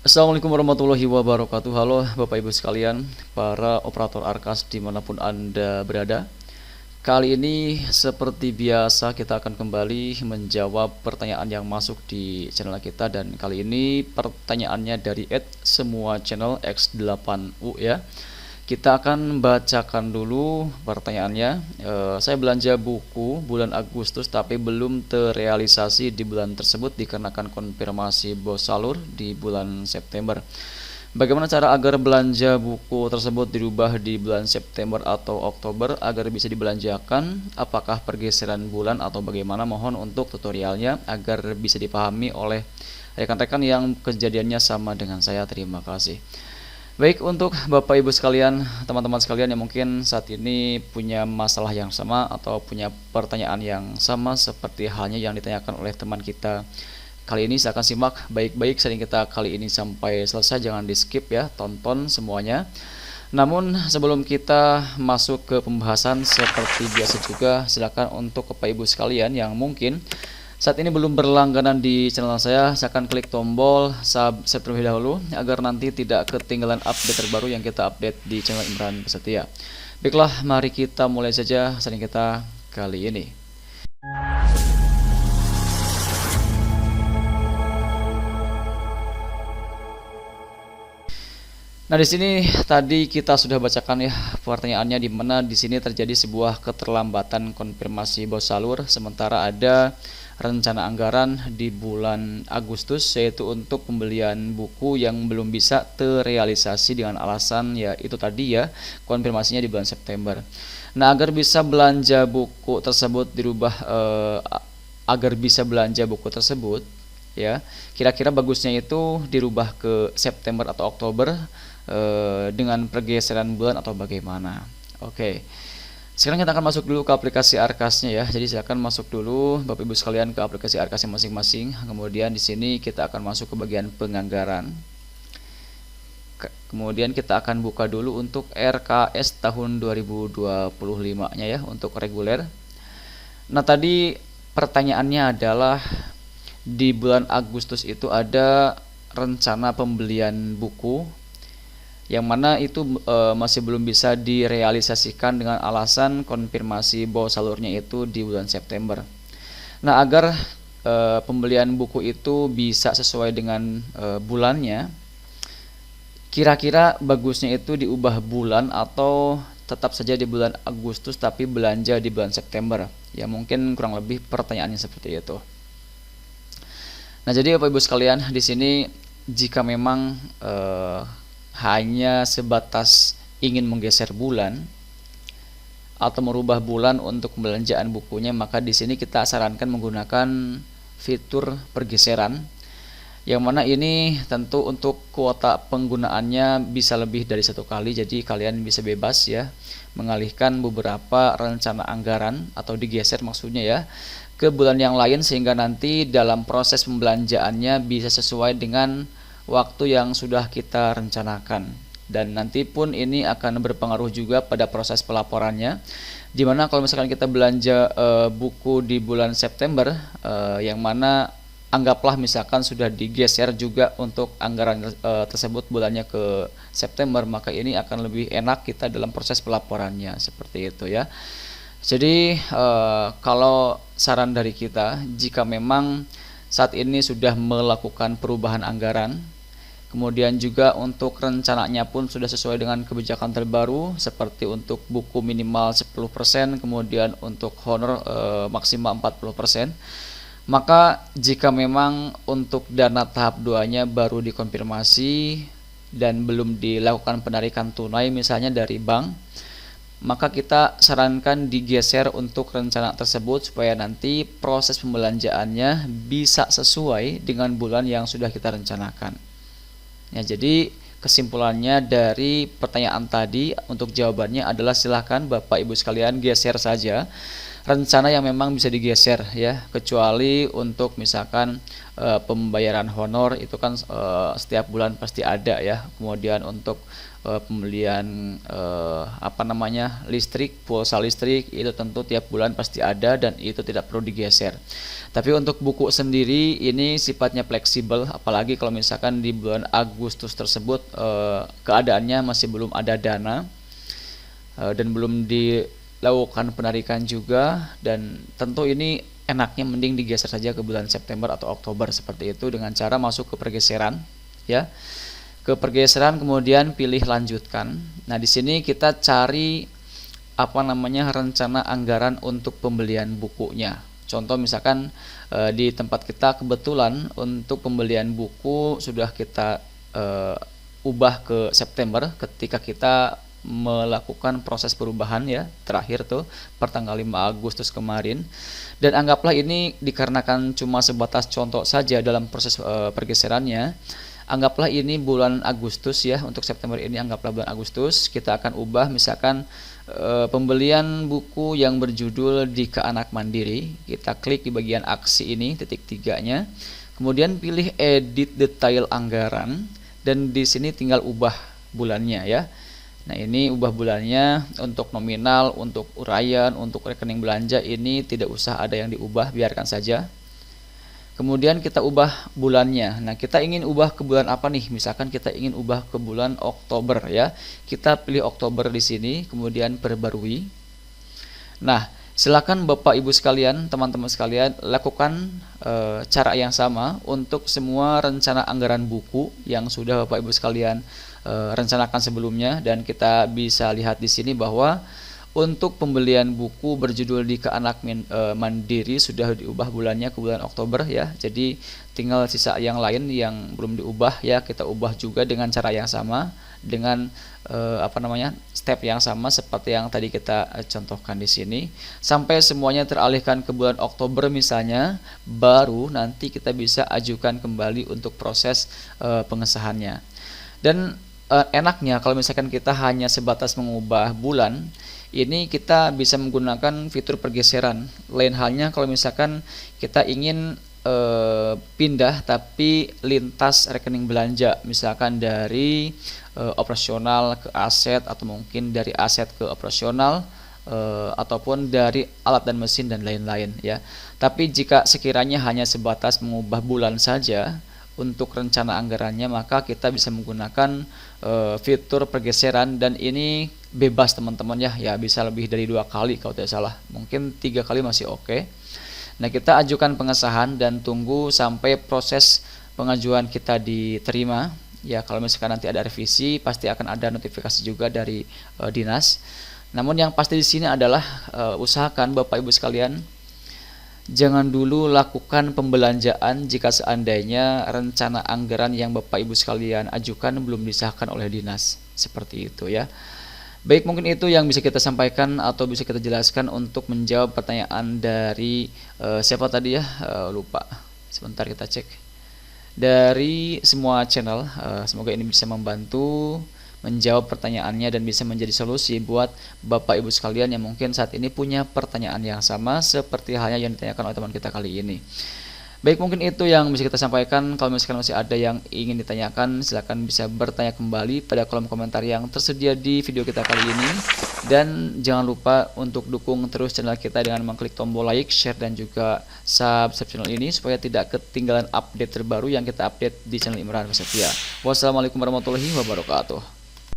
Assalamualaikum warahmatullahi wabarakatuh. Halo Bapak Ibu sekalian, para operator Arkas dimanapun Anda berada. Kali ini seperti biasa kita akan kembali menjawab pertanyaan yang masuk di channel kita. Dan kali ini pertanyaannya dari semua channel X8U ya. Kita akan bacakan dulu pertanyaannya. Saya belanja buku bulan Agustus tapi belum terrealisasi di bulan tersebut dikarenakan konfirmasi bos salur di bulan September. Bagaimana cara agar belanja buku tersebut dirubah di bulan September atau Oktober agar bisa dibelanjakan? Apakah pergeseran bulan atau bagaimana? Mohon untuk tutorialnya agar bisa dipahami oleh rekan-rekan yang kejadiannya sama dengan saya. Terima kasih. Baik, untuk Bapak Ibu sekalian, teman-teman sekalian yang mungkin saat ini punya masalah yang sama atau punya pertanyaan yang sama seperti halnya yang ditanyakan oleh teman kita kali ini, silakan simak baik-baik sharing kita kali ini sampai selesai, jangan di skip ya, tonton semuanya. Namun sebelum kita masuk ke pembahasan seperti biasa juga, silakan untuk Bapak Ibu sekalian yang mungkin saat ini belum berlangganan di channel saya, silakan klik tombol subscribe terlebih dahulu agar nanti tidak ketinggalan update terbaru yang kita update di channel Imran Setia. Baiklah, mari kita mulai saja sharing kita kali ini. Nah, di sini tadi kita sudah bacakan ya pertanyaannya, di mana di sini terjadi sebuah keterlambatan konfirmasi bos salur sementara ada rencana anggaran di bulan Agustus, yaitu untuk pembelian buku yang belum bisa terrealisasi dengan alasan ya itu tadi ya, konfirmasinya di bulan September. Nah, agar bisa belanja buku tersebut dirubah agar bisa belanja buku tersebut ya, kira-kira bagusnya itu dirubah ke September atau Oktober dengan pergeseran bulan atau bagaimana. Oke. Sekarang kita akan masuk dulu ke aplikasi Arkasnya ya. Jadi silakan masuk dulu Bapak Ibu sekalian ke aplikasi Arkasnya masing-masing. Kemudian di sini kita akan masuk ke bagian penganggaran. Kemudian kita akan buka dulu untuk RKS tahun 2025-nya ya, untuk reguler. Nah, tadi pertanyaannya adalah di bulan Agustus itu ada rencana pembelian buku yang mana itu masih belum bisa direalisasikan dengan alasan konfirmasi bos salurnya itu di bulan September. Nah, agar pembelian buku itu bisa sesuai dengan bulannya, kira-kira bagusnya itu diubah bulan atau tetap saja di bulan Agustus tapi belanja di bulan September. Ya, mungkin kurang lebih pertanyaannya seperti itu. Nah, jadi Bapak Ibu sekalian, di sini jika memang hanya sebatas ingin menggeser bulan atau merubah bulan untuk pembelanjaan bukunya, maka di sini kita sarankan menggunakan fitur pergeseran, yang mana ini tentu untuk kuota penggunaannya bisa lebih dari satu kali. Jadi kalian bisa bebas ya mengalihkan beberapa rencana anggaran atau digeser maksudnya ya ke bulan yang lain, sehingga nanti dalam proses pembelanjaannya bisa sesuai dengan waktu yang sudah kita rencanakan. Dan nanti pun ini akan berpengaruh juga pada proses pelaporannya, dimana kalau misalkan kita belanja buku di bulan September, yang mana anggaplah misalkan sudah digeser juga untuk anggaran tersebut bulannya ke September, maka ini akan lebih enak kita dalam proses pelaporannya, seperti itu ya. Jadi kalau saran dari kita, jika memang saat ini sudah melakukan perubahan anggaran, kemudian juga untuk rencananya pun sudah sesuai dengan kebijakan terbaru, seperti untuk buku minimal 10%, kemudian untuk honor maksimal 40%, maka jika memang untuk dana tahap 2-nya baru dikonfirmasi dan belum dilakukan penarikan tunai misalnya dari bank, maka kita sarankan digeser untuk rencana tersebut supaya nanti proses pembelanjaannya bisa sesuai dengan bulan yang sudah kita rencanakan. Ya, jadi kesimpulannya dari pertanyaan tadi untuk jawabannya adalah silahkan Bapak Ibu sekalian geser saja rencana yang memang bisa digeser ya, kecuali untuk misalkan pembayaran honor itu kan setiap bulan pasti ada ya. Kemudian untuk pembelian listrik, pulsa listrik itu tentu tiap bulan pasti ada dan itu tidak perlu digeser. Tapi untuk buku sendiri ini sifatnya fleksibel, apalagi kalau misalkan di bulan Agustus tersebut keadaannya masih belum ada dana dan belum dilakukan penarikan juga, dan tentu ini enaknya mending digeser saja ke bulan September atau Oktober seperti itu dengan cara masuk ke pergeseran ya. Ke pergeseran kemudian pilih lanjutkan. Nah, di sini kita cari rencana anggaran untuk pembelian bukunya. Contoh misalkan di tempat kita kebetulan untuk pembelian buku sudah kita ubah ke September ketika kita melakukan proses perubahan ya, terakhir tuh pertanggal 5 Agustus kemarin. Dan anggaplah ini dikarenakan cuma sebatas contoh saja dalam proses pergeserannya. Anggaplah ini bulan Agustus ya, untuk September ini anggaplah bulan Agustus, kita akan ubah misalkan pembelian buku yang berjudul Dika Anak Mandiri. Kita klik di bagian aksi ini, titik 3-nya. Kemudian pilih edit detail anggaran dan di sini tinggal ubah bulannya ya. Nah, ini ubah bulannya untuk nominal, untuk uraian, untuk rekening belanja ini tidak usah ada yang diubah, biarkan saja. Kemudian kita ubah bulannya. Nah, kita ingin ubah ke bulan apa nih? Misalkan kita ingin ubah ke bulan Oktober ya. Kita pilih Oktober di sini, kemudian perbarui. Nah, silakan Bapak Ibu sekalian, teman-teman sekalian, lakukan cara yang sama untuk semua rencana anggaran buku yang sudah Bapak Ibu sekalian rencanakan sebelumnya, dan kita bisa lihat di sini bahwa untuk pembelian buku berjudul Dika Anak Mandiri sudah diubah bulannya ke bulan Oktober ya. Jadi tinggal sisa yang lain yang belum diubah ya, kita ubah juga dengan cara yang sama, dengan step yang sama seperti yang tadi kita contohkan di sini, sampai semuanya teralihkan ke bulan Oktober misalnya, baru nanti kita bisa ajukan kembali untuk proses pengesahannya. Dan enaknya kalau misalkan kita hanya sebatas mengubah bulan, ini kita bisa menggunakan fitur pergeseran. Lain halnya kalau misalkan kita ingin pindah tapi lintas rekening belanja, misalkan dari operasional ke aset, atau mungkin dari aset ke operasional, ataupun dari alat dan mesin dan lain-lain ya. Tapi jika sekiranya hanya sebatas mengubah bulan saja untuk rencana anggarannya, maka kita bisa menggunakan fitur pergeseran, dan ini bebas teman-teman ya, bisa lebih dari 2 kali kalau tidak salah, mungkin 3 kali masih oke. Nah, kita ajukan pengesahan dan tunggu sampai proses pengajuan kita diterima ya. Kalau misalkan nanti ada revisi, pasti akan ada notifikasi juga dari dinas. Namun yang pasti di sini adalah usahakan Bapak Ibu sekalian jangan dulu lakukan pembelanjaan jika seandainya rencana anggaran yang Bapak Ibu sekalian ajukan belum disahkan oleh dinas, seperti itu ya. Baik, mungkin itu yang bisa kita sampaikan atau bisa kita jelaskan untuk menjawab pertanyaan dari siapa tadi ya, lupa, sebentar kita cek, dari semua channel. Semoga ini bisa membantu menjawab pertanyaannya dan bisa menjadi solusi buat Bapak Ibu sekalian yang mungkin saat ini punya pertanyaan yang sama seperti halnya yang ditanyakan oleh teman kita kali ini. Baik, mungkin itu yang bisa kita sampaikan. Kalau misalkan masih ada yang ingin ditanyakan, silakan bisa bertanya kembali pada kolom komentar yang tersedia di video kita kali ini. Dan jangan lupa untuk dukung terus channel kita dengan mengklik tombol like, share, dan juga subscribe channel ini supaya tidak ketinggalan update terbaru yang kita update di channel Imran Prasetya. Wassalamualaikum warahmatullahi wabarakatuh.